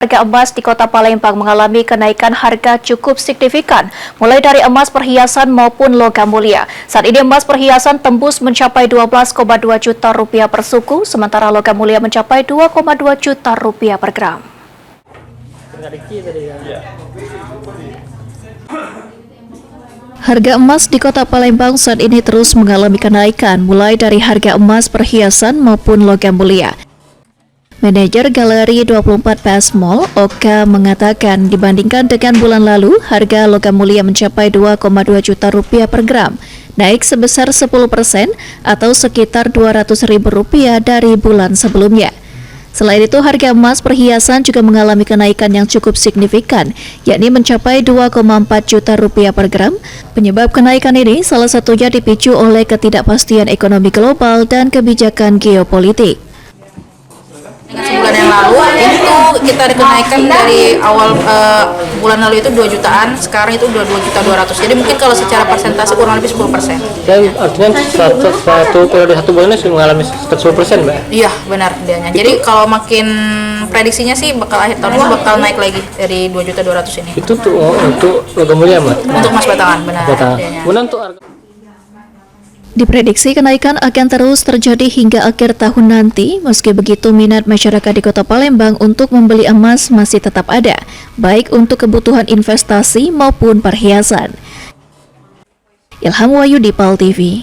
Harga emas di Kota Palembang mengalami kenaikan harga cukup signifikan, mulai dari emas perhiasan maupun logam mulia. Saat ini emas perhiasan tembus mencapai 12,2 juta rupiah per suku, sementara logam mulia mencapai 2,2 juta rupiah per gram. Harga emas di Kota Palembang saat ini terus mengalami kenaikan, mulai dari harga emas perhiasan maupun logam mulia. Manajer Galeri 24 PS Mall, Oka, mengatakan dibandingkan dengan bulan lalu, harga logam mulia mencapai 2,2 juta rupiah per gram, naik sebesar 10% atau sekitar Rp200.000 dari bulan sebelumnya. Selain itu, harga emas perhiasan juga mengalami kenaikan yang cukup signifikan, yakni mencapai 2,4 juta rupiah per gram. Penyebab kenaikan ini salah satunya dipicu oleh ketidakpastian ekonomi global dan kebijakan geopolitik. Sebulan yang lalu itu kita ada kenaikan dari awal bulan lalu itu 2 jutaan, sekarang itu udah 2.200.000. Jadi mungkin kalau secara persentase kurang lebih 10%. Dan artinya satu periode 1 bulan ini mengalami 10%, Mbak? Iya, benar dianya. Jadi kalau makin prediksinya sih bakal akhir tahun ini bakal naik lagi dari 2.200.000 ini. Itu tuh untuk logam mulia, Mbak? Untuk emas batangan, benar. Kemudian untuk harga Diprediksi kenaikan akan terus terjadi hingga akhir tahun nanti. Meski begitu, minat masyarakat di Kota Palembang untuk membeli emas masih tetap ada, baik untuk kebutuhan investasi maupun perhiasan. Ilham Wahyudi, PAL TV.